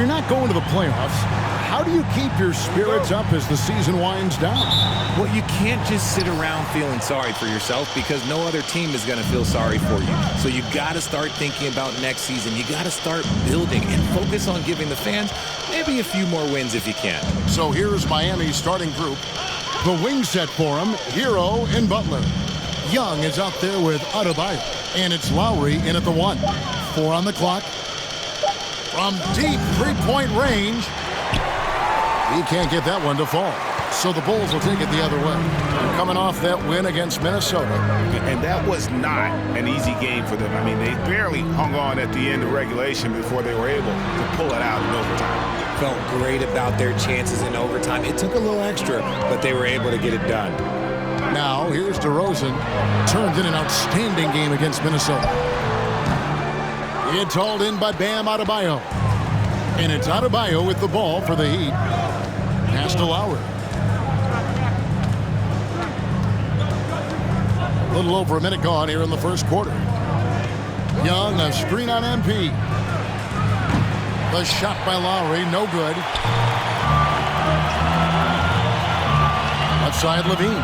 you're not going to the playoffs, how do you keep your spirits up as the season winds down? Well, you can't just sit around feeling sorry for yourself because no other team is going to feel sorry for you. So you got to start thinking about next season. You got to start building and focus on giving the fans maybe a few more wins if you can. So here's Miami's starting group. The wing set for him, Hero and Butler. Young is out there with Adebayo, and it's Lowry in at the 1. 4 on the clock. From deep three-point range, he can't get that one to fall. So the Bulls will take it the other way. They're coming off that win against Minnesota. And that was not an easy game for them. I mean, they barely hung on at the end of regulation before they were able to pull it out in overtime. Felt great about their chances in overtime. It took a little extra, but they were able to get it done. Now, here's DeRozan. Turned in an outstanding game against Minnesota. It's hauled in by Bam Adebayo. And it's Adebayo with the ball for the Heat. Pass to Lowry. A little over a minute gone here in the first quarter. Young, a screen on MP. The shot by Lowry, no good. Left side, Levine.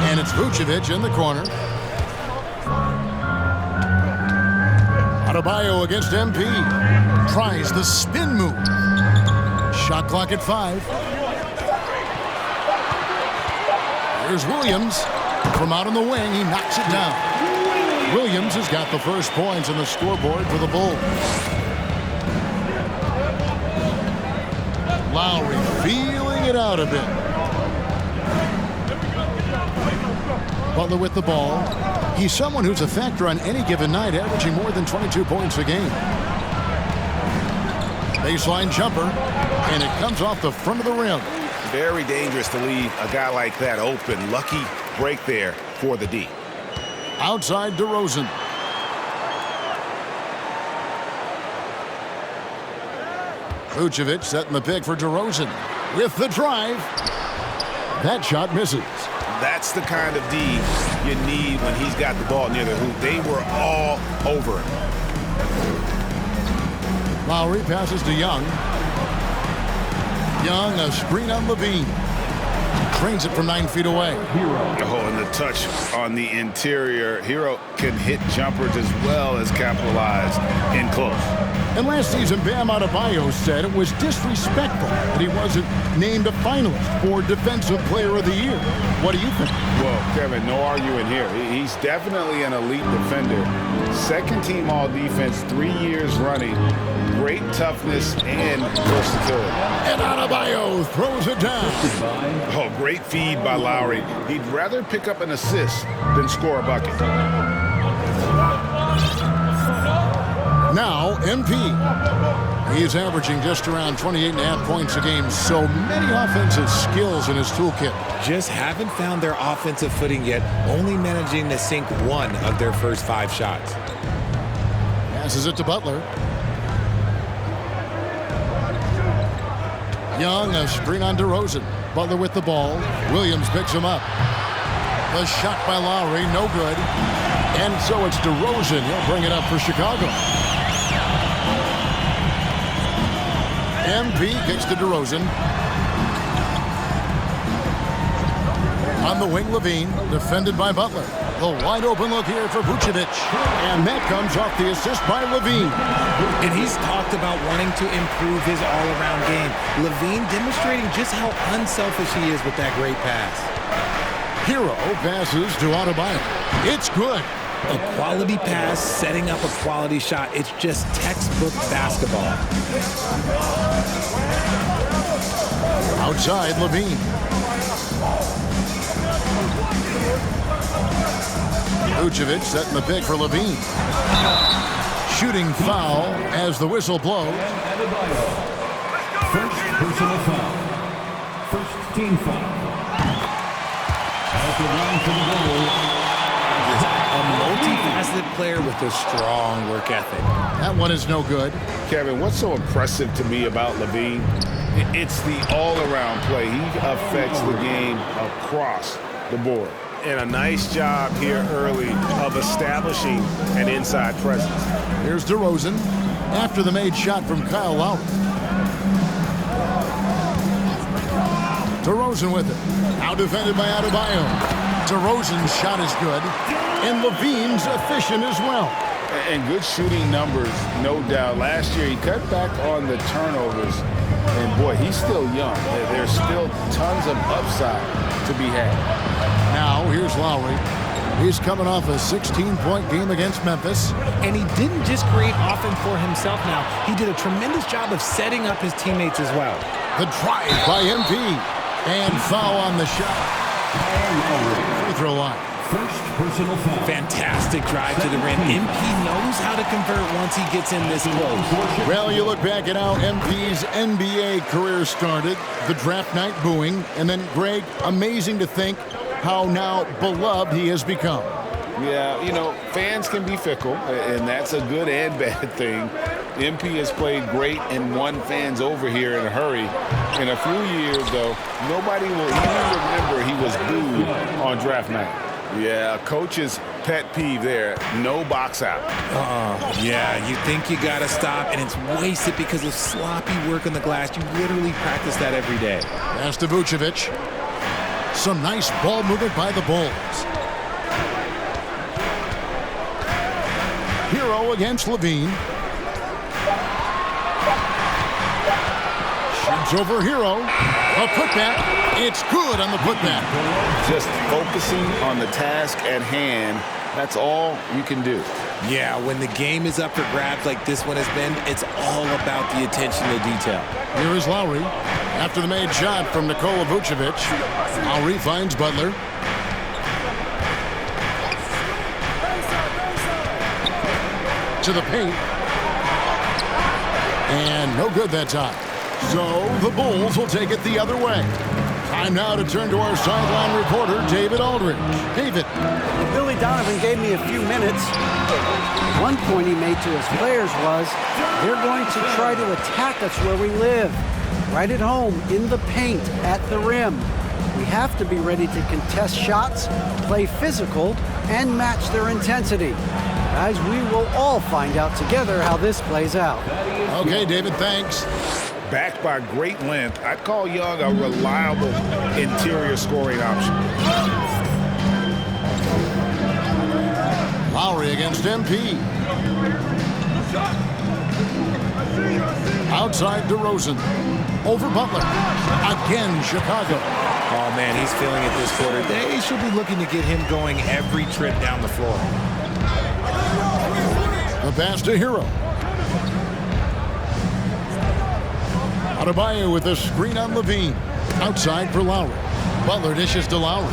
And it's Vucevic in the corner. Adebayo against MP. Tries the spin move. Shot clock at 5. Here's Williams. From out on the wing, he knocks it down. Williams has got the first points on the scoreboard for the Bulls. Lowry feeling it out a bit. Butler with the ball. He's someone who's a factor on any given night, averaging more than 22 points a game. Baseline jumper, and it comes off the front of the rim. Very dangerous to leave a guy like that open. Lucky break there for the D. Outside DeRozan. Vucevic setting the pick for DeRozan. With the drive. That shot misses. That's the kind of D you need when he's got the ball near the hoop. They were all over him. Lowry passes to Young. Young, a screen on Levine. Trains it from 9 feet away. Oh, and the touch on the interior. Hero can hit jumpers as well as capitalize in close. And last season, Bam Adebayo said it was disrespectful that he wasn't named a finalist for Defensive Player of the Year. What do you think? Well, Kevin, no arguing here. He's definitely an elite defender. Second team all defense, 3 years running. Great toughness and versatility. And Adebayo throws it down. Oh, great feed by Lowry. He'd rather pick up an assist than score a bucket. Now, MP. He's averaging just around 28.5 points a game. So many offensive skills in his toolkit. Just haven't found their offensive footing yet, only managing to sink 1 of their first 5 shots. Passes it to Butler. Young, a screen on DeRozan. Butler with the ball. Williams picks him up. The shot by Lowry, no good. And so it's DeRozan. He'll bring it up for Chicago. MP kicks to DeRozan. On the wing, Levine, defended by Butler. The wide open look here for Vucevic. And that comes off the assist by Levine. And he's talked about wanting to improve his all-around game. Levine demonstrating just how unselfish he is with that great pass. Hero passes to Adebayo. It's good. A quality pass, setting up a quality shot. It's just textbook basketball. Outside, Levine. Vucevic setting the pick for Levine. Shooting foul as the whistle blows. First personal foul. First team foul. At the line for the goal. A multifaceted player with a strong work ethic. That one is no good. Kevin, what's so impressive to me about Levine? It's the all-around play. He affects the game across the board. And a nice job here early of establishing an inside presence. Here's DeRozan. after the made shot from Kyle Lowry. DeRozan with it. Now defended by Adebayo. DeRozan's shot is good, and Levine's efficient as well. And good shooting numbers, no doubt. Last year, he cut back on the turnovers. And, boy, he's still young. There's still tons of upside to be had. Now, here's Lowry. He's coming off a 16-point game against Memphis. And he didn't just create offense for himself now. He did a tremendous job of setting up his teammates as well. The drive by MP. And foul on the shot. Free throw line. First personal foul. Fantastic drive to the rim. MP knows how to convert once he gets in this close. Well, you look back at how MP's NBA career started, the draft night booing, and then, Greg, amazing to think how now beloved he has become. Yeah, you know, fans can be fickle, and that's a good and bad thing. MP has played great and won fans over here in a hurry. In a few years, though, nobody will even remember he was booed on draft night. Yeah, coach's pet peeve there, no box out. Yeah, you think you got to stop, and it's wasted because of sloppy work on the glass. You literally practice that every day. Pass to Vucevic. Some nice ball movement by the Bulls. Hero against Levine. Shoots over Hero. A putback. It's good on the putback. Just focusing on the task at hand, that's all you can do. Yeah, when the game is up for grabs like this one has been, it's all about the attention to detail. Here is Lowry. After the made shot from Nikola Vucevic, Lowry finds Butler. To the paint. And no good that time. So the Bulls will take it the other way. Time now to turn to our sideline reporter, David Aldridge. David. Billy Donovan gave me a few minutes. One point he made to his players was, they're going to try to attack us where we live. Right at home, in the paint, at the rim. We have to be ready to contest shots, play physical, and match their intensity. Guys, we will all find out together how this plays out. Okay, David, thanks. Backed by great length, I'd call Young a reliable interior scoring option. Lowry against MP. Outside DeRozan. Over Butler. Again, Chicago. Oh, man, he's feeling it this quarter. They should be looking to get him going every trip down the floor. The pass to Hero. Adebayo with a screen on Levine. Outside for Lowry. Butler dishes to Lowry.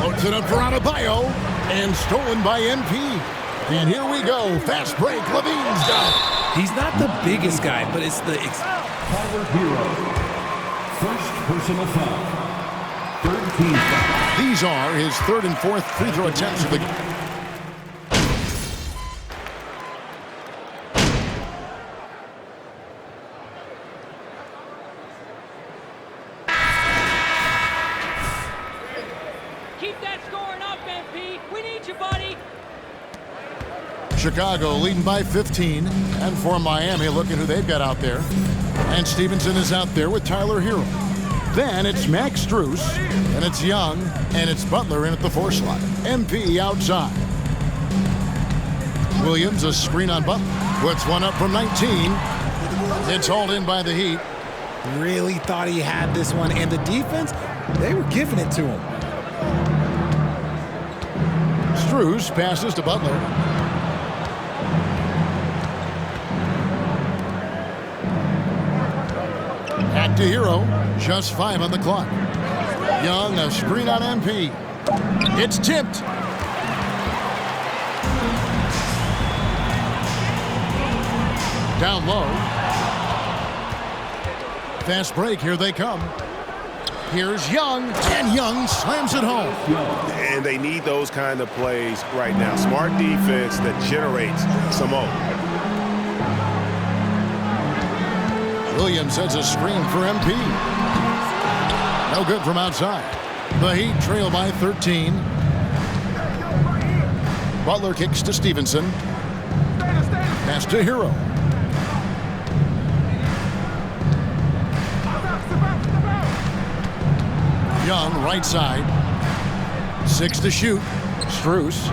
Loads it up for Adebayo. And stolen by MP. And here we go. Fast break. Levine's got it. He's not the biggest guy, but it's the... Tyler Hero. First personal foul. Third team foul. These are his third and fourth free throw attempts of the game. Keep that scoring up, MP. We need you, buddy. Chicago leading by 15. And for Miami, look at who they've got out there. And Stevenson is out there with Tyler Hero. Then it's Max Strus, and it's Young, and it's Butler in at the 4 slot. MP outside. Williams, a screen on Butler. Puts one up from 19. It's hauled in by the Heat. Really thought he had this one, and the defense, they were giving it to him. Strus passes to Butler. Back to Hero. Just 5 on the clock. Young, a screen on MP. It's tipped. Down low. Fast break. Here they come. Here's Young, and Young slams it home. And they need those kind of plays right now. Smart defense that generates some more. Williams sends a screen for MP. No good from outside. The Heat trail by 13. Butler kicks to Stevenson. Pass to Hero. Young, right side. 6 to shoot. Strus.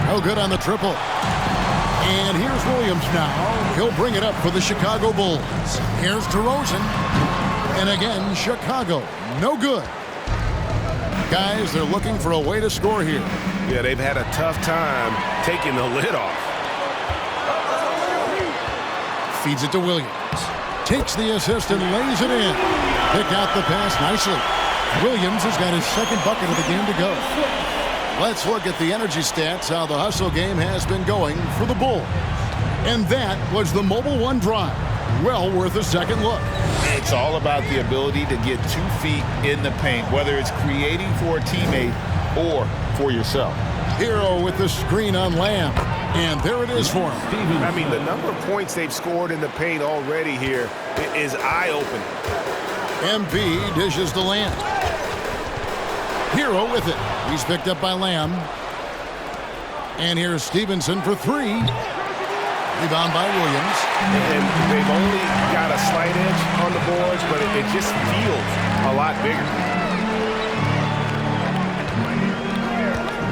No good on the triple. And here's Williams now. He'll bring it up for the Chicago Bulls. Here's DeRozan. And again, Chicago. No good. Guys, they're looking for a way to score here. Yeah, they've had a tough time taking the lid off. Feeds it to Williams. Takes the assist and lays it in. Pick out the pass nicely. Williams has got his second bucket of the game to go. Let's look at the energy stats, how the hustle game has been going for the Bulls. And that was the Mobile One drive. Well worth a second look. It's all about the ability to get 2 feet in the paint, whether it's creating for a teammate or for yourself. Hero with the screen on Lamb. And there it is for him. I mean, the number of points they've scored in the paint already here is eye-opening. MP dishes to Lamb. Hero with it. He's picked up by Lamb. And here's Stevenson for 3. Rebound by Williams. And they've only got a slight edge on the boards, but it just feels a lot bigger.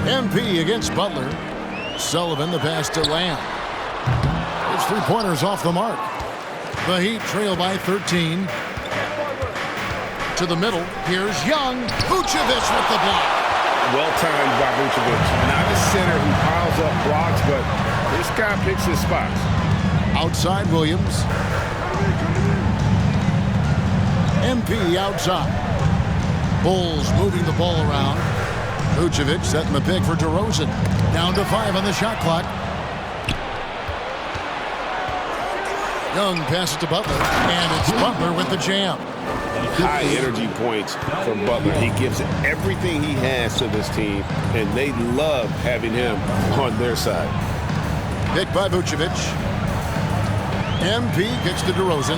MP against Butler. Sullivan the pass to Lamb. His 3-pointers off the mark. The Heat trail by 13. To the middle. Here's Young. Vucevic with the block. Well-timed by Vucevic. Not a center who piles up blocks, but this guy picks his spots. Outside Williams. MP outside. Bulls moving the ball around. Vucevic setting the pick for DeRozan. Down to 5 on the shot clock. Young passes to Butler. And it's Butler with the jam. High energy points from Butler. He gives everything he has to this team, and they love having him on their side. Pick by Vucevic. MP kicks to DeRozan.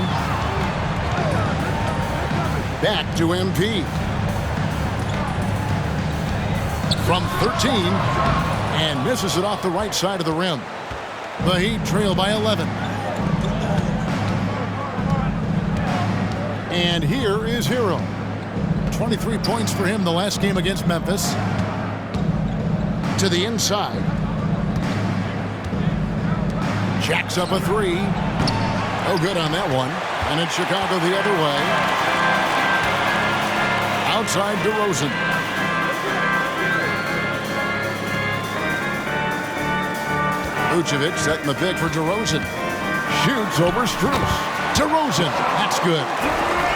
Back to MP. From 13. And misses it off the right side of the rim. The Heat trail by 11. And here is Hero. 23 points for him the last game against Memphis. To the inside. Jacks up a 3. No good on that one. And it's Chicago the other way. Outside DeRozan. Vucevic setting the pick for DeRozan. Shoots over Strus. DeRozan. That's good.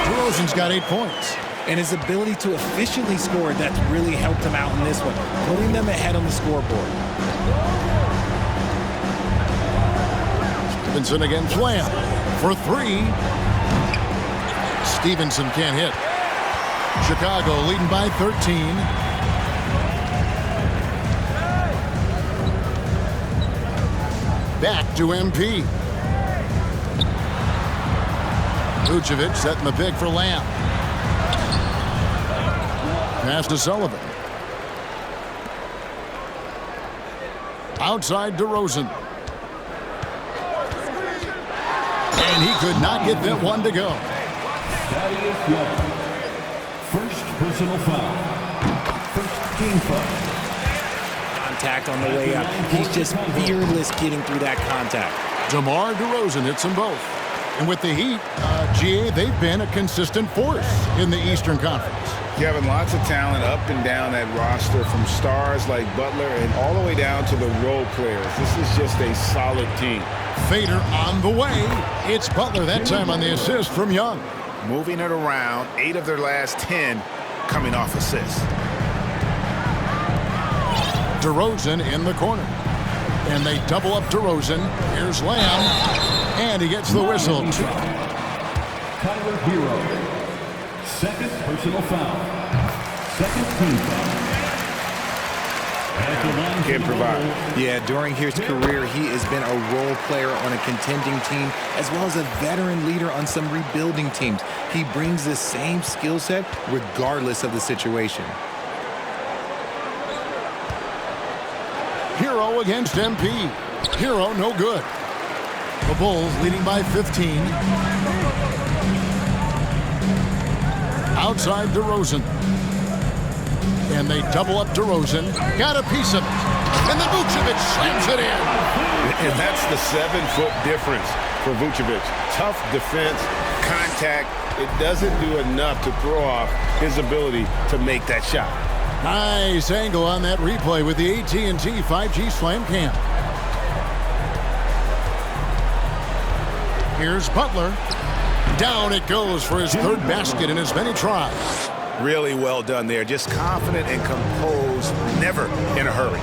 DeRozan's got 8 points. And his ability to efficiently score, that's really helped him out in this one, putting them ahead on the scoreboard. Stevenson against Lamb for 3. Stevenson can't hit. Chicago leading by 13. Back to MP. Vucevic setting the pick for Lamb. Pass to Sullivan. Outside DeRozan. And he could not get that one to go. First personal foul. First team foul. Contact on the way up. He's just fearless getting through that contact. DeMar DeRozan hits them both. And with the Heat, GA, they've been a consistent force in the Eastern Conference. Kevin, lots of talent up and down that roster, from stars like Butler and all the way down to the role players. This is just a solid team. Fader on the way. It's Butler that time on the assist from Young. Moving it around, 8 of their last 10 coming off assists. DeRozan in the corner. And they double up DeRozan. Here's Lamb. And he gets the whistle. Tyler Hero. Second personal foul. Second team foul. Can provide. Yeah, during his career, he has been a role player on a contending team, as well as a veteran leader on some rebuilding teams. He brings the same skill set regardless of the situation. Hero Hero against MP. Hero no good. The Bulls leading by 15. Outside DeRozan. And they double up DeRozan. Got a piece of it. And then Vucevic slams it in. And that's the 7-foot difference for Vucevic. Tough defense, contact. It doesn't do enough to throw off his ability to make that shot. Nice angle on that replay with the AT&T 5G Slam Cam. Here's Butler. Down it goes for his third basket in as many tries. Really well done there. Just confident and composed, never in a hurry.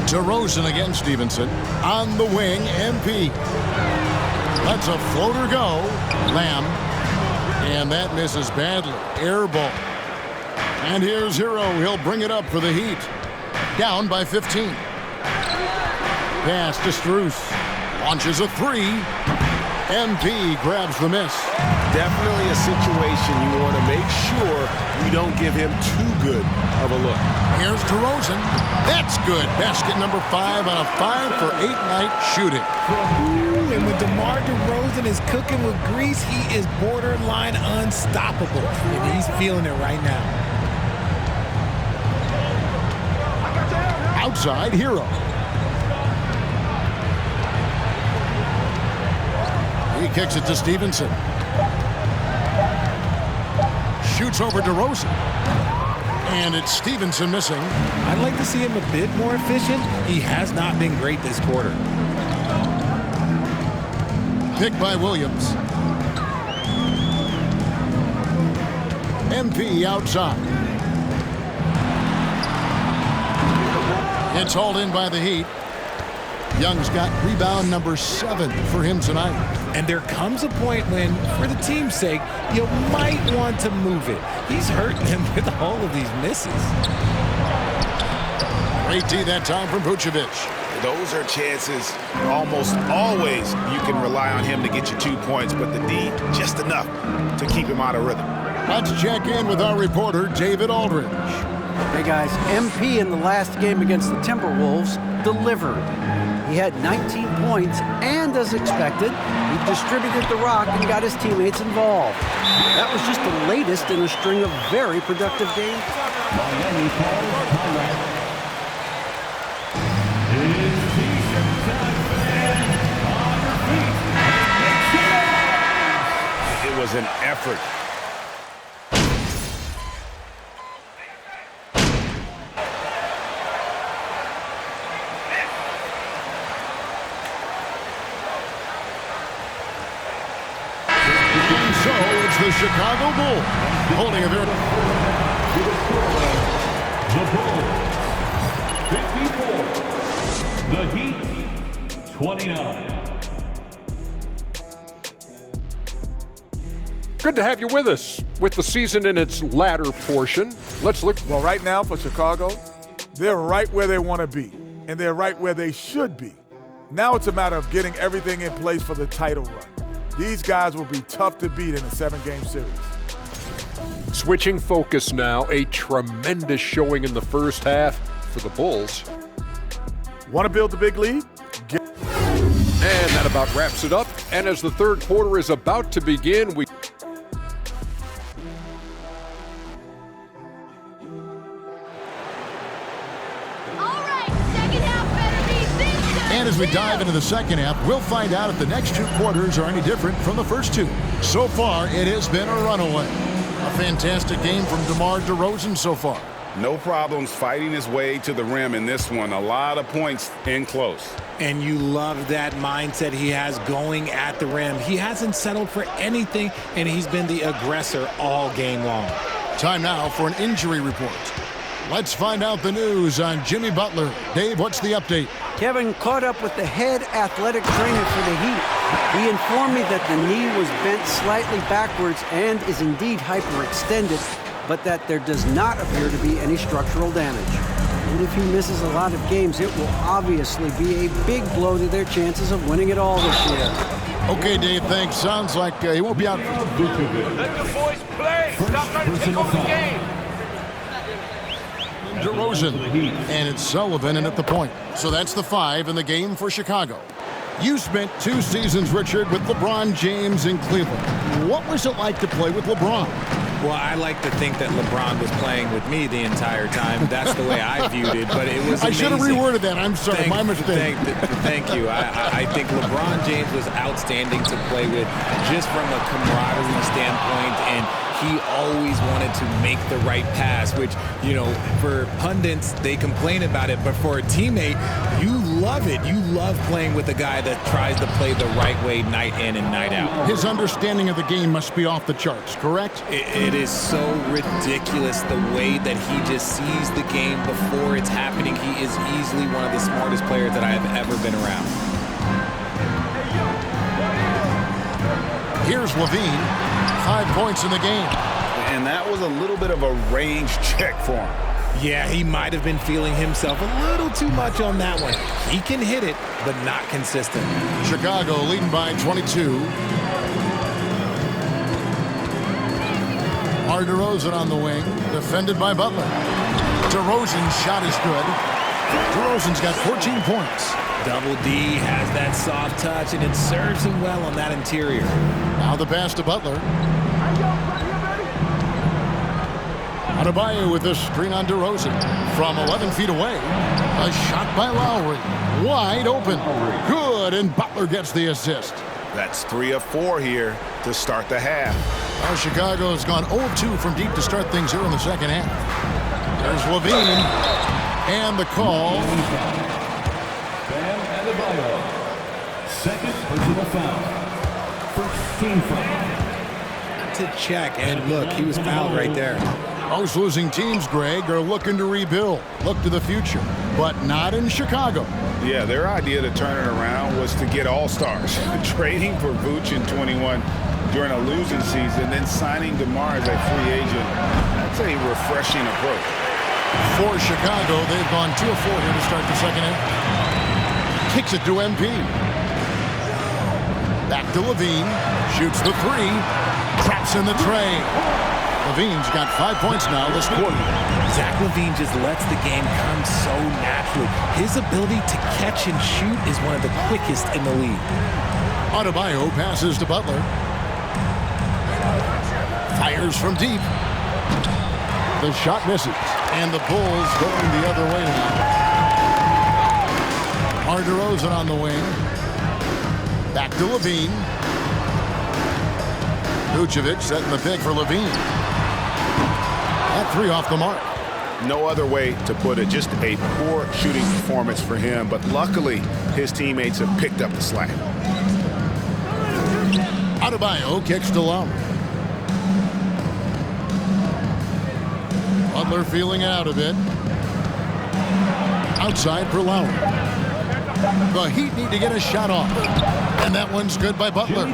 DeRozan against Stevenson. On the wing, MP. Lets a floater go. Lamb. And that misses badly. Air ball. And here's Hero. He'll bring it up for the Heat. Down by 15. Pass to Strus. Launches a three. MP grabs the miss. Definitely a situation you want to make sure you don't give him too good of a look. Here's DeRozan. That's good. Basket number 5 on a 5-for-8 night shooting. Ooh, and when DeMar DeRozan is cooking with grease, he is borderline unstoppable. And he's feeling it right now. Outside Hero. He kicks it to Stevenson. Shoots over DeRozan. And it's Stevenson missing. I'd like to see him a bit more efficient. He has not been great this quarter. Picked by Williams. MP outside. It's hauled in by the Heat. Young's got rebound number 7 for him tonight. And there comes a point when, for the team's sake, you might want to move it. He's hurting him with all of these misses. Great D that time from Vucevic. Those are chances almost always you can rely on him to get you 2 points, but the D, just enough to keep him out of rhythm. Let's check in with our reporter, David Aldridge. Hey guys, MP in the last game against the Timberwolves delivered. He had 19 points, and as expected, he distributed the rock and got his teammates involved. That was just the latest in a string of very productive games. It was an effort. So it's the Chicago Bulls holding a very... The Bulls, 54. The Heat, 29. Good to have you with us. With the season in its latter portion, let's look. Well, right now for Chicago, they're right where they want to be, and they're right where they should be. Now it's a matter of getting everything in place for the title run. These guys will be tough to beat in a 7-game series. Switching focus now, a tremendous showing in the first half for the Bulls. Want to build the big lead? And that about wraps it up. And as the third quarter is about to begin, we... And as we dive into the second half, we'll find out if the next 2 quarters are any different from the first 2. So far, it has been a runaway. A fantastic game from DeMar DeRozan so far. No problems fighting his way to the rim in this one. A lot of points in close. And you love that mindset he has going at the rim. He hasn't settled for anything, and he's been the aggressor all game long. Time now for an injury report. Let's find out the news on Jimmy Butler. Dave, what's the update? Kevin caught up with the head athletic trainer for the Heat. He informed me that the knee was bent slightly backwards and is indeed hyperextended, but that there does not appear to be any structural damage. And if he misses a lot of games, it will obviously be a big blow to their chances of winning it all this year. Okay, Dave, thanks. Sounds like he won't be out. Let the boys play. Stop trying to take over the game. DeRozan. And it's Sullivan in at the point. So that's the 5 in the game for Chicago. You spent 2 seasons, Richard, with LeBron James in Cleveland. What was it like to play with LeBron? Well, I like to think that LeBron was playing with me the entire time. That's the way I viewed it, but it was amazing. I should have reworded that. I'm sorry, my mistake. Thank you. I think LeBron James was outstanding to play with just from a camaraderie standpoint, and he always wanted to make the right pass, which, you know, for pundits, they complain about it, but for a teammate, you love it. You love playing with a guy that tries to play the right way night in and night out. His understanding of the game must be off the charts, correct? It is so ridiculous the way that he just sees the game before it's happening. He is easily one of the smartest players that I have ever been around. Here's Levine. 5 points in the game. And that was a little bit of a range check for him. Yeah, he might have been feeling himself a little too much on that one. He can hit it, but not consistent. Chicago leading by 22. DeRozan on the wing, defended by Butler. DeRozan's shot is good. DeRozan's got 14 points. Double D has that soft touch, and it serves him well on that interior. Now the pass to Butler. Adebayo with the screen on DeRozan. From 11 feet away, a shot by Lowry. Wide open. Good, and Butler gets the assist. That's 3 of 4 here to start the half. Now Chicago has gone 0 of 2 from deep to start things here in the second half. There's Levine. And the call. Bam Adebayo. Second personal foul. First team foul. To check, and look, he was fouled right there. Most losing teams, Greg, are looking to rebuild, look to the future, but not in Chicago. Yeah, their idea to turn it around was to get all-stars. Trading for Vooch in 21 during a losing season, then signing DeMar as a free agent. That's a refreshing approach. For Chicago, they've gone 2 of 4 here to start the second half. Kicks it to MP. Back to Levine. Shoots the 3. Traps in the tray. Levine's got 5 points now this quarter. Zach LaVine just lets the game come so naturally. His ability to catch and shoot is one of the quickest in the league. Adebayo passes to Butler. Fires from deep. The shot misses. And the Bulls going the other way now. DeRozan on the wing. Back to Levine. Vucevic setting the pick for Levine. That 3 off the mark. No other way to put it. Just a poor shooting performance for him. But luckily, his teammates have picked up the slack. Adebayo kicks to Lowry. Butler feeling out of it. Outside for Lowry. The Heat need to get a shot off. And that one's good by Butler.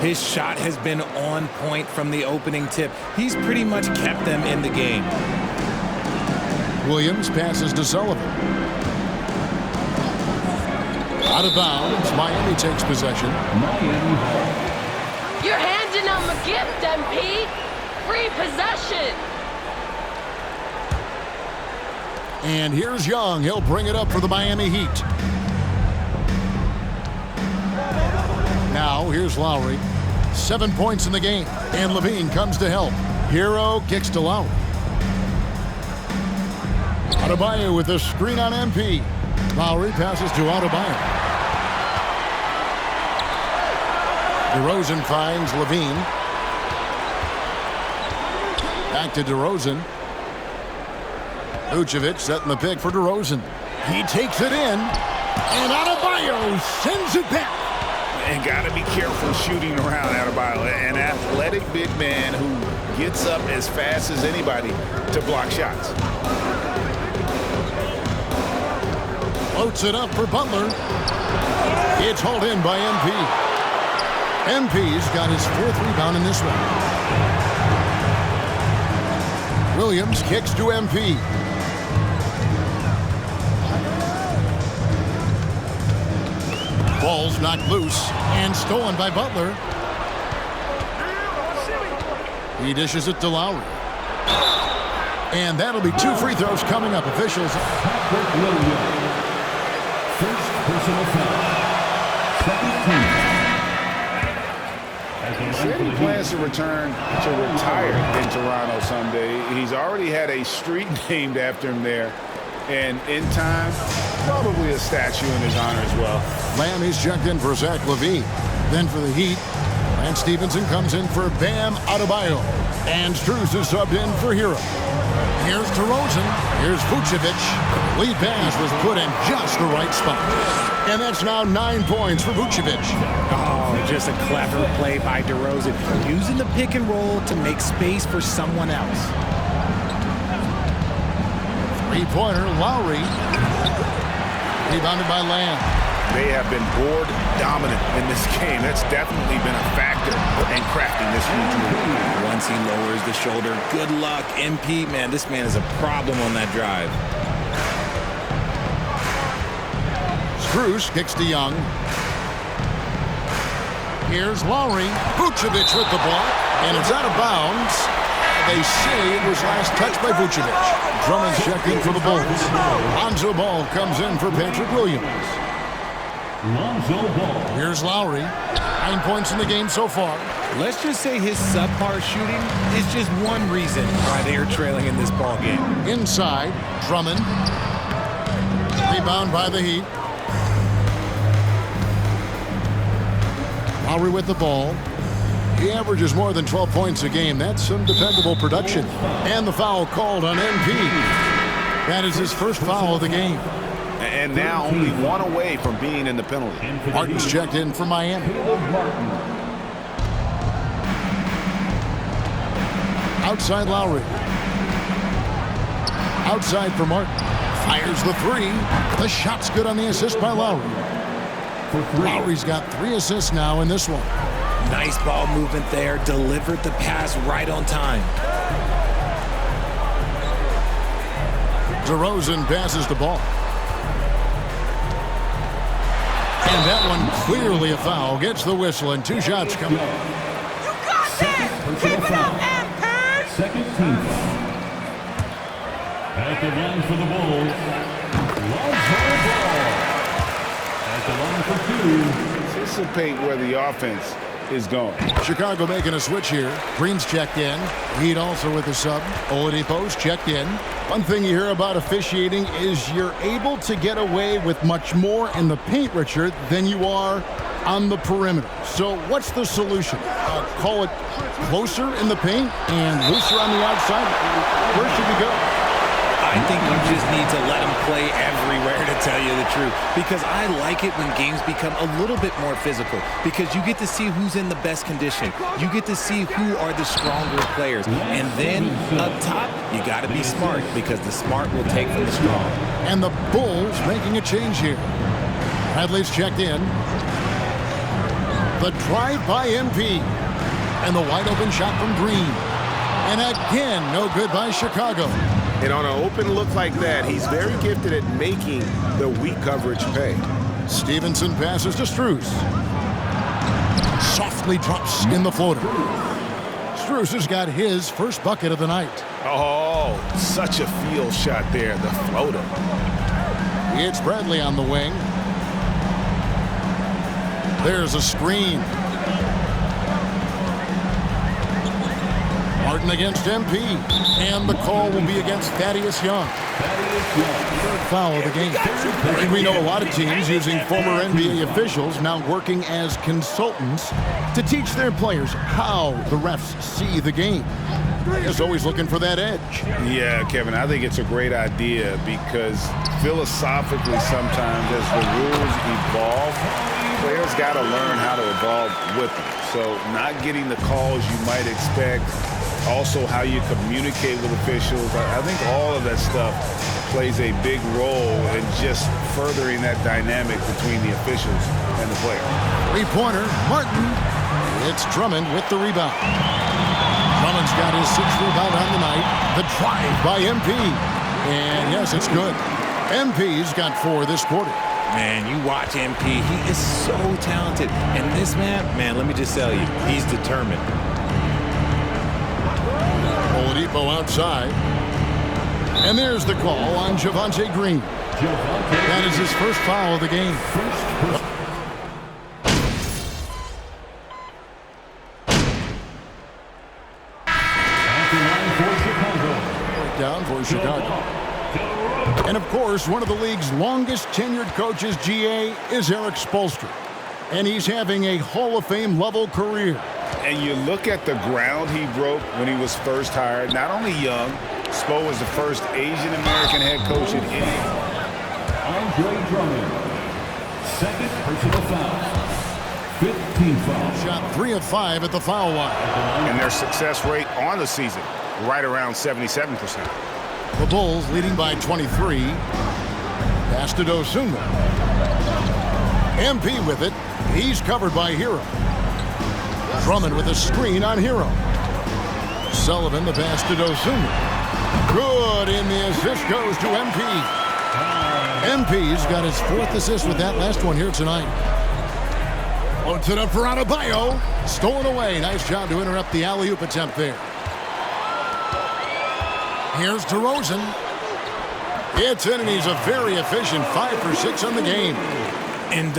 His shot has been on point from the opening tip. He's pretty much kept them in the game. Williams passes to Sullivan. Out of bounds. Miami takes possession. You're handing them a gift, MP. Free possession. And here's Young. He'll bring it up for the Miami Heat. Now, here's Lowry. 7 points in the game. And Levine comes to help. Hero kicks to Lowry. Adebayo with the screen on MP. Lowry passes to Adebayo. DeRozan finds Levine. Back to DeRozan. Vucevic setting the pick for DeRozan. He takes it in. And Adebayo sends it back. And got to be careful shooting around Adebayo. An athletic big man who gets up as fast as anybody to block shots. Floats it up for Butler. It's hauled in by MP. MP's got his 4th rebound in this one. Williams kicks to MP. Ball's knocked loose and stolen by Butler. He dishes it to Lowry. And that'll be 2 free throws coming up. Officials. First personal foul. Second team. He said he plans to return to retire in Toronto someday. He's already had a street named after him there. And in time, probably a statue in his honor as well. Lamb is checked in for Zach LaVine. Then for the Heat, Lance Stevenson comes in for Bam Adebayo. And Strus is subbed in for Hero. Here's DeRozan. Here's Vucevic. Lead pass was put in just the right spot. And that's now 9 points for Vucevic. Oh, just a clever play by DeRozan, using the pick and roll to make space for someone else. Three-pointer, Lowry. Rebounded by Lamb. They have been board dominant in this game. That's definitely been a factor in crafting this routine. Once he lowers the shoulder, good luck. MP, man, this man is a problem on that drive. Strus kicks to Young. Here's Lowry. Vucevic with the block, and it's out of bounds. They say it was last touched by Vucevic. Drummond's checking for the Bulls. Lonzo Ball comes in for Patrick Williams. Lonzo Ball. Here's Lowry. 9 points in the game so far. Let's just say his subpar shooting is just one reason why they are trailing in this ball game. Inside, Drummond. Rebound by the Heat. Lowry with the ball. He averages more than 12 points a game. That's some dependable production. And the foul called on MP. That is his first foul of the game. And now only one away from being in the penalty. Martin's checked in for Miami. Outside Lowry. Outside for Martin. Fires the three. The shot's good on the assist by Lowry. Lowry's got 3 assists now in this one. Nice ball movement there. Delivered the pass right on time. DeRozan passes the ball. And that one clearly a foul. Gets the whistle and 2 shots coming. You got this! Keep it up, MP! Second team foul. At the line for the Bulls, Lonzo Ball. At the line for 2. Anticipate where the offense is going. Chicago making a switch here. Green's checked in. Heat also with the sub. Oladipo's checked in. One thing you hear about officiating is you're able to get away with much more in the paint, Richard, than you are on the perimeter. So what's the solution? Call it closer in the paint and looser on the outside? Where should we go? I think you just need to let him play everywhere, to tell you the truth. Because I like it when games become a little bit more physical. Because you get to see who's in the best condition. You get to see who are the stronger players. And then up top, you got to be smart. Because the smart will take from the strong. And the Bulls making a change here. Bradley's checked in. The drive by MP. And the wide open shot from Green. And again, no good by Chicago. And on an open look like that, he's very gifted at making the weak coverage pay. Stevenson passes to Strus. Softly drops in the floater. Strus has got his first bucket of the night. Oh, such a field shot there, the floater. It's Bradley on the wing. There's a screen. Martin against MP. And the call will be against Thaddeus Young. Third foul of the game. And we know a lot of teams using former NBA officials now working as consultants to teach their players how the refs see the game. Just always looking for that edge. Yeah, Kevin, I think it's a great idea because philosophically sometimes as the rules evolve, players got to learn how to evolve with them. So not getting the calls you might expect, also how you communicate with officials. I think all of that stuff plays a big role in just furthering that dynamic between the officials and the player. Three-pointer, Martin. It's Drummond with the rebound. Drummond's got his 6th rebound on the night. The drive by MP. And yes, it's good. MP's got 4 this quarter. Man, you watch MP. He is so talented. And this man, let me just tell you, he's determined. Oladipo outside. And there's the call on Javonte Green. That is his first foul of the game. Down for Chicago. And of course, one of the league's longest tenured coaches, GA, is Eric Spoelstra. And he's having a Hall of Fame level career. And you look at the ground he broke when he was first hired. Not only young, Spo was the first Asian American head coach in any. Andre Drummond, second personal foul. 15 fouls. Shot 3 of 5 at the foul line. And their success rate on the season, right around 77%. The Bulls leading by 23. Pass to Dosunmu. MP with it. He's covered by Hero. Drummond with a screen on Hero. Sullivan the pass to Dosunmu. Good, and the assist goes to MP. MP's got his 4th assist with that last one here tonight. Loads it up for Adebayo. Stolen away. Nice job to interrupt the alley-oop attempt there. Here's DeRozan. It's in, and he's a very efficient 5 for 6 on the game. And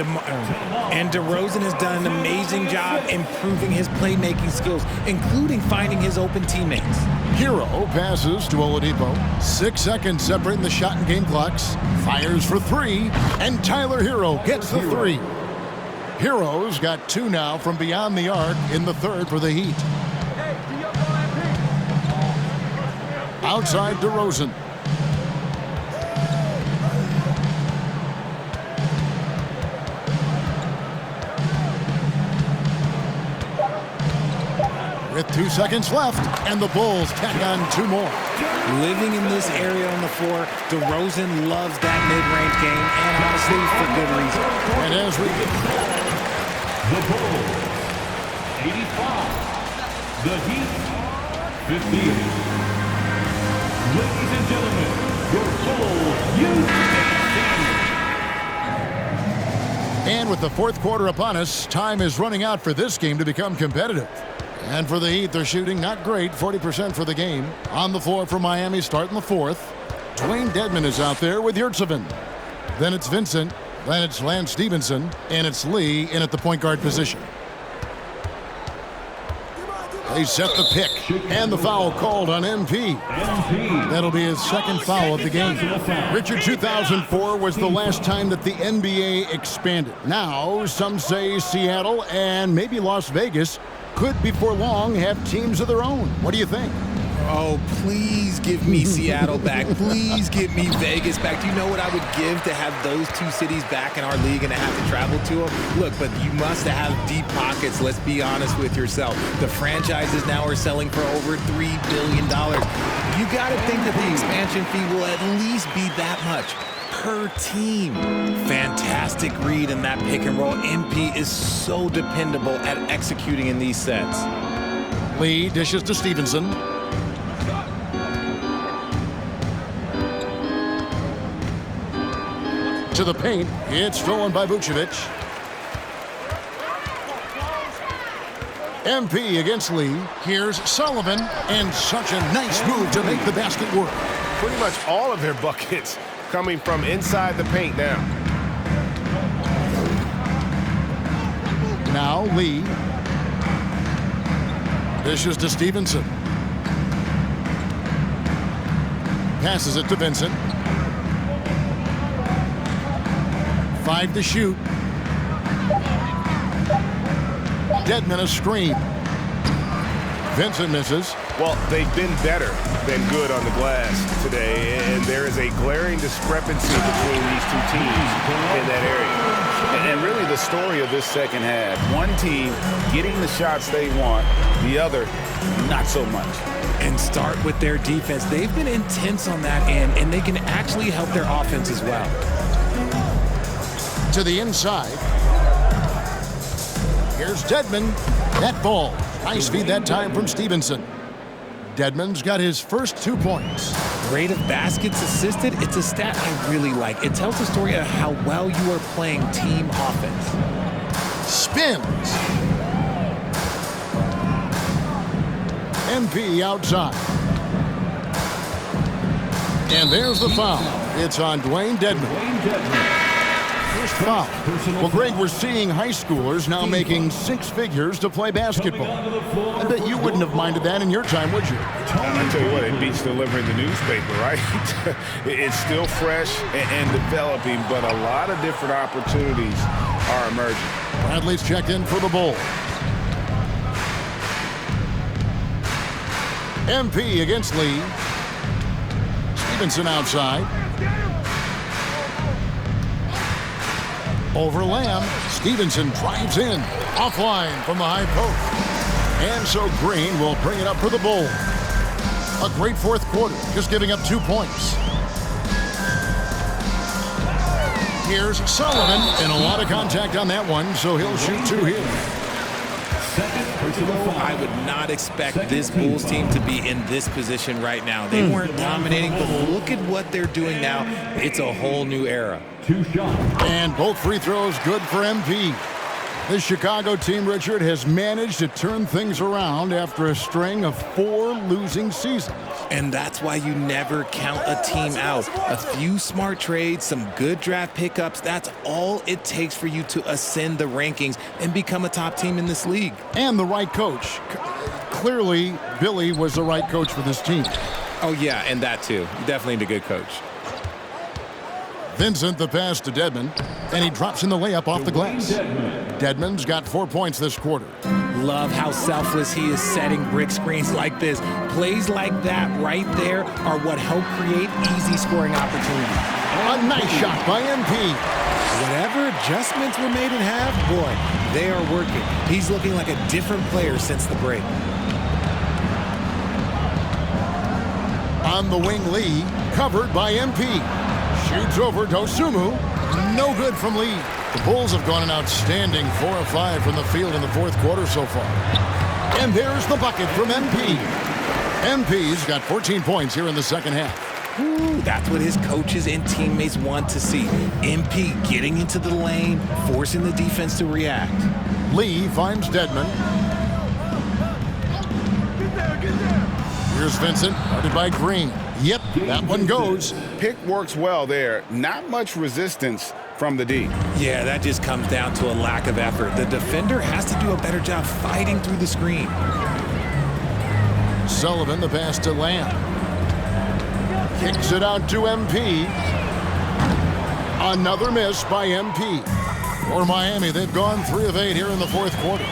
DeRozan has done an amazing job improving his playmaking skills, including finding his open teammates. Hero passes to Oladipo. 6 seconds separating the shot and game clocks. Fires for 3, and Tyler Hero gets the 3. Hero's got 2 now from beyond the arc in the 3rd for the Heat. Outside DeRozan. With 2 seconds left, and the Bulls tack on 2 more. Living in this area on the floor, DeRozan loves that mid-range game, and honestly, for good reason. And as we get the Bulls, 85. The Heat, 58. Ladies and gentlemen, your Bulls youth team. And with the 4th quarter upon us, time is running out for this game to become competitive. And for the Heat, they're shooting not great, 40% for the game. On the floor for Miami, starting the 4th. Dwayne Dedmon is out there with Yurtseven. Then it's Vincent. Then it's Lance Stevenson. And it's Lee in at the point guard position. They set the pick. And the foul called on MP. That'll be his 2nd foul of the game. Richard, 2004 was the last time that the NBA expanded. Now, some say Seattle and maybe Las Vegas could before long have teams of their own. What do you think? Oh, please give me Seattle back. Please give me Vegas back. Do you know what I would give to have those 2 cities back in our league and to have to travel to them? Look, but you must have deep pockets. Let's be honest with yourself. The franchises now are selling for over $3 billion. You got to think that the expansion fee will at least be that much per team. Fantastic read in that pick and roll. MP is so dependable at executing in these sets. Lee dishes to Stevenson. To the paint. It's stolen by Vucevic. MP against Lee. Here's Sullivan. And such a nice move to make the basket work. Pretty much all of their buckets coming from inside the paint now. Now Lee. Dishes to Stevenson. Passes it to Vincent. 5 to shoot. Dedmon a screen. Vincent misses. Well, they've been better than good on the glass today, and there is a glaring discrepancy between these 2 teams in that area. And really the story of this second half, one team getting the shots they want, the other not so much. And start with their defense. They've been intense on that end, and they can actually help their offense as well. To the inside. Here's Dedmon. That ball. Nice feed that time from Stevenson. Dedmon's got his first 2 points. Rate of baskets assisted, it's a stat I really like. It tells the story of how well you are playing team offense. Spins. MP outside. And there's the foul. It's on Dwayne Dedman. First foul. Well, Greg, we're seeing high schoolers now making six figures to play basketball. I bet you wouldn't have minded that in your time, would you? I tell you what, it beats delivering the newspaper, right? It's still fresh and developing, but a lot of different opportunities are emerging. Bradley's checked in for the Bull. MP against Lee. Stevenson outside. Over Lamb. Stevenson drives in. Offline from the high post. And so Green will bring it up for the Bull. A great fourth quarter, just giving up 2 points. Here's Sullivan, and a lot of contact on that one, so he'll shoot 2 here. I would not expect this Bulls team to be in this position right now. They weren't dominating, but look at what they're doing now. It's a whole new era. 2 shots. And both free throws good for MP. This Chicago team, Richard, has managed to turn things around after a string of 4 losing seasons. And that's why you never count a team out. A few smart trades, some good draft pickups, that's all it takes for you to ascend the rankings and become a top team in this league. And the right coach. Clearly, Billy was the right coach for this team. Oh, yeah, and that too. Definitely a good coach. Vincent the pass to Dedman, and he drops in the layup off the glass. Dedman's got 4 points this quarter. Love how selfless he is setting brick screens like this. Plays like that right there are what help create easy scoring opportunities. A nice shot by MP. Whatever adjustments were made in half, boy, they are working. He's looking like a different player since the break. On the wing, Lee, covered by MP. Shoots over Dosumu. No good from Lee. The Bulls have gone an outstanding 4 of 5 from the field in the fourth quarter so far. And there's the bucket from MP. MP's got 14 points here in the second half. Ooh, that's what his coaches and teammates want to see. MP getting into the lane, forcing the defense to react. Lee finds Dedman. Here's Vincent, guarded by Green. Yep, that one goes. Pick works well there. Not much resistance from the D. Yeah, that just comes down to a lack of effort. The defender has to do a better job fighting through the screen. Sullivan, the pass to Lamb. Kicks it out to MP. Another miss by MP. For Miami, they've gone 3 of 8 here in the fourth quarter.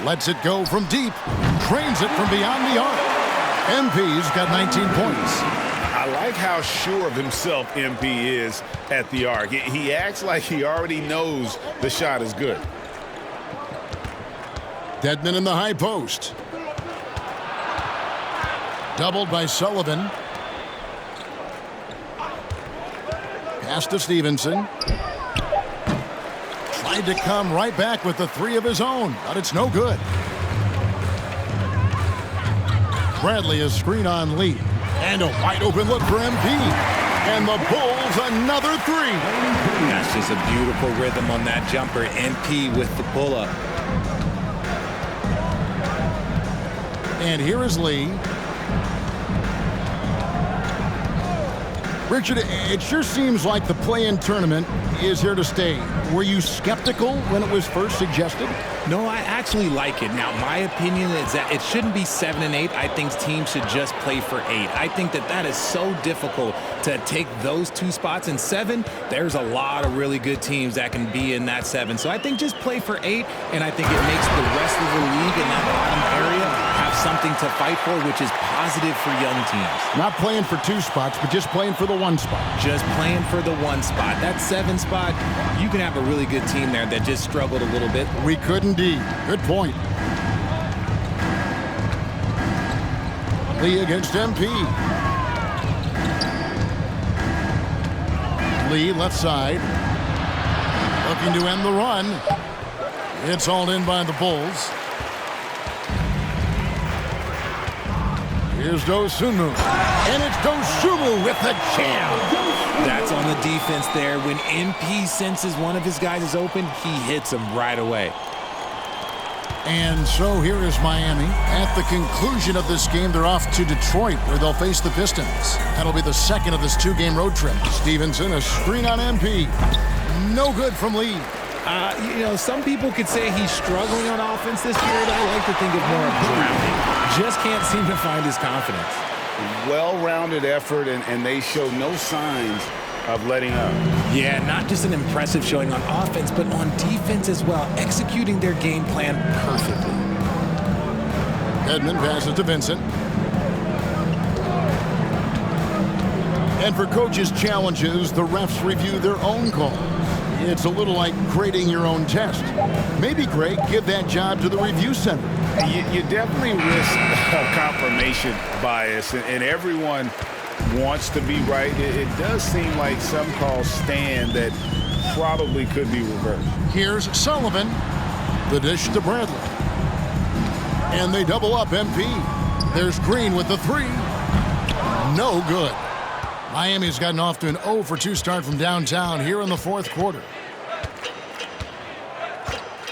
Lets it go from deep. Drains it from beyond the arc. MP's got 19 points. I like how sure of himself MP is at the arc. He acts like he already knows the shot is good. Dedman in the high post. Doubled by Sullivan. Pass to Stevenson. Tried to come right back with the 3 of his own, but it's no good. Bradley is screen on Lee. And a wide open look for MP. And the Bulls another 3. That's just a beautiful rhythm on that jumper. MP with the pull-up. And here is Lee. Richard, it sure seems like the play-in tournament is here to stay. Were you skeptical when it was first suggested? No, I actually like it. Now, my opinion is that it shouldn't be 7 and 8. I think teams should just play for 8. I think that is so difficult to take those 2 spots. In 7, there's a lot of really good teams that can be in that 7. So I think just play for 8, and I think it makes the rest of the league in that bottom area have something to fight for, which is positive for young teams. Not playing for 2 spots, but just playing for the 1 spot. Just playing for the 1 spot. That 7 spot, you can have a really good team there that just struggled a little bit. We could indeed. Good point. Lee against MP. Lee left side. Looking to end the run. It's hauled in by the Bulls. Here's Dosunmu. And it's Dosunmu with the jam. That's on the defense there. When MP senses one of his guys is open, he hits him right away. And so here is Miami. At the conclusion of this game, they're off to Detroit, where they'll face the Pistons. That'll be the second of this two-game road trip. Stevenson, a screen on MP. No good from Lee. Some people could say he's struggling on offense this period. I like to think of more of drowning. Just can't seem to find his confidence. Well-rounded effort, and they show no signs of letting up. Yeah, not just an impressive showing on offense, but on defense as well, executing their game plan perfectly. Edmond passes to Vincent. And for coaches' challenges, the refs review their own call. It's a little like grading your own test. Maybe, Greg, give that job to the review center. You definitely risk confirmation bias, and everyone wants to be right. It does seem like some calls stand that probably could be reversed. Here's Sullivan. The dish to Bradley. And they double up MP. There's Green with the three. No good. Miami's gotten off to an 0 for 2 start from downtown here in the fourth quarter.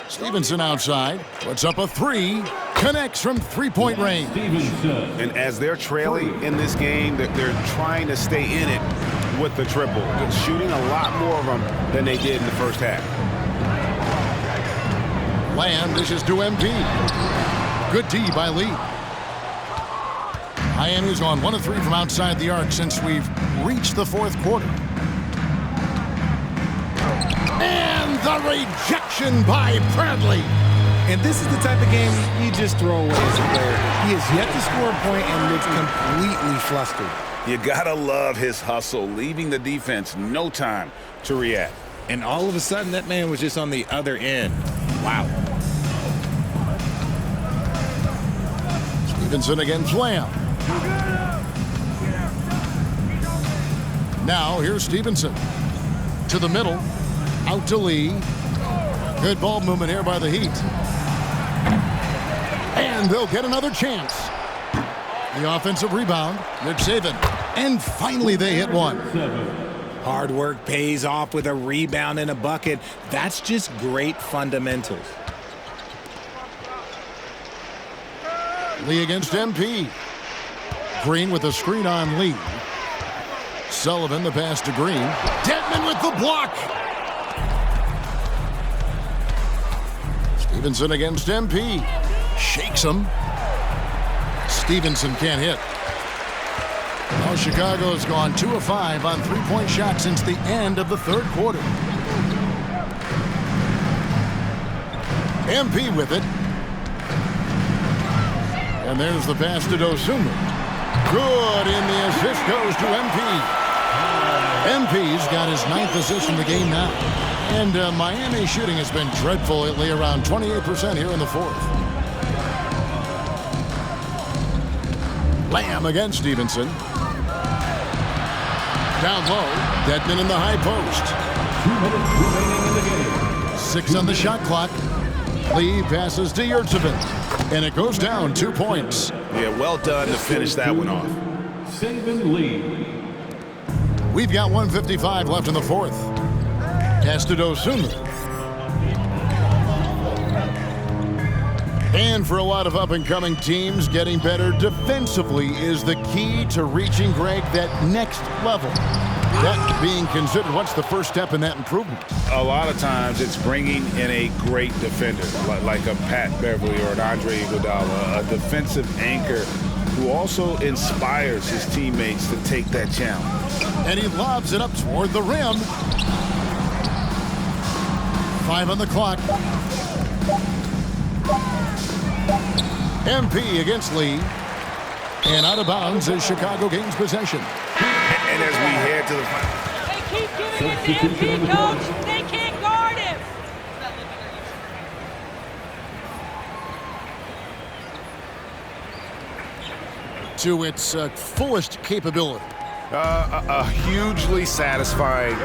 Stevenson outside. Puts up a three. Connects from three-point range. And as they're trailing in this game, they're trying to stay in it with the triple. They're shooting a lot more of them than they did in the first half. Lamb dishes to MP. Good D by Lee. Miami's on 1 of 3 from outside the arc since we've reached the fourth quarter. And the rejection by Bradley. And this is the type of game you just throw away as a player. He has yet to score a point and looks completely flustered. You gotta love his hustle, leaving the defense no time to react. And all of a sudden, that man was just on the other end. Wow. Stevenson against Lamb. Now here's Stevenson. To the middle. Out to Lee. Good ball movement here by the Heat. And they'll get another chance. The offensive rebound. Nick Saban. And finally they hit one. Hard work pays off with a rebound and a bucket. That's just great fundamentals. Lee against MP. Green with a screen on Lee. Sullivan the pass to Green. Dedmon with the block. Stevenson against MP. Shakes him. Stevenson can't hit. Now Chicago has gone 2 of 5 on three-point shots since the end of the third quarter. MP with it. And there's the pass to Dosunmu. Good, and the assist goes to MP. MP's got his 9th assist in the game now. And Miami shooting has been dreadful lately, around 28% here in the fourth. Lamb against Stevenson. Down low, Dedmon in the high post. 2 minutes remaining in the game. 6 on the shot clock. Lee passes to Yurtsevin. And it goes down 2 points. Yeah, well done to finish that one off. Saban Lee. We've got 1:55 left in the fourth. Pass to Dosunmu. And for a lot of up-and-coming teams, getting better defensively is the key to reaching, Greg, that next level. That being considered, what's the first step in that improvement? A lot of times it's bringing in a great defender, like a Pat Beverly or an Andre Iguodala, a defensive anchor who also inspires his teammates to take that challenge. And he lobs it up toward the rim. 5 on the clock. MP against Lee. And out of bounds as Chicago gains possession. And as we head to the final. They keep giving him the MP, coach. They can't guard him. To its fullest capability. A hugely satisfying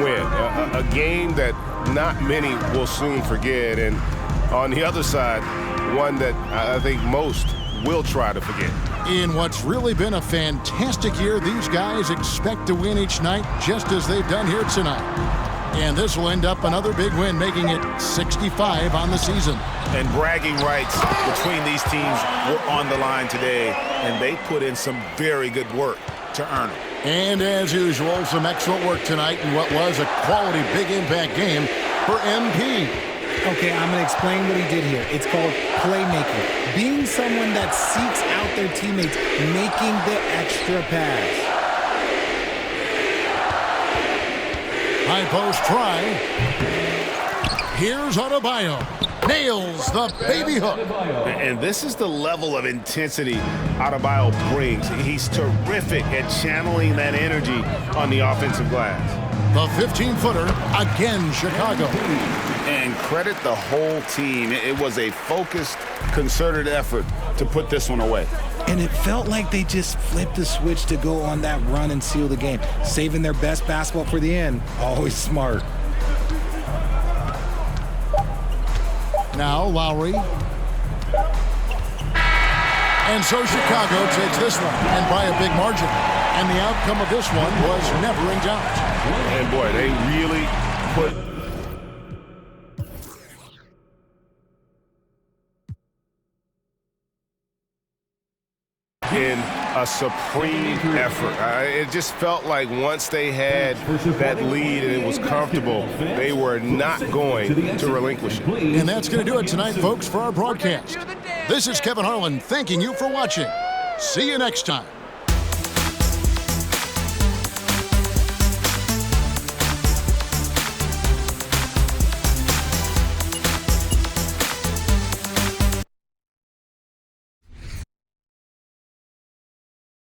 win. A game that not many will soon forget. And on the other side, one that I think most will try to forget. In what's really been a fantastic year, these guys expect to win each night just as they've done here tonight. And this will end up another big win, making it 65 on the season. And bragging rights between these teams were on the line today, and they put in some very good work to earn it. And as usual, some excellent work tonight in what was a quality big impact game for MP. Okay, I'm going to explain what he did here. It's called playmaking. Being someone that seeks out their teammates, making the extra pass. High post try. Here's Adebayo. Nails the baby hook. And this is the level of intensity Adebayo brings. He's terrific at channeling that energy on the offensive glass. The 15-footer, again Chicago. And credit the whole team. It was a focused, concerted effort to put this one away. And it felt like they just flipped the switch to go on that run and seal the game. Saving their best basketball for the end. Always smart. Now Lowry. And so Chicago takes this one, and by a big margin. And the outcome of this one was never in doubt. And boy, they really put in a supreme effort. It just felt like once they had that lead and it was comfortable, they were not going to relinquish it. And that's going to do it tonight, folks, for our broadcast. This is Kevin Harlan thanking you for watching. See you next time.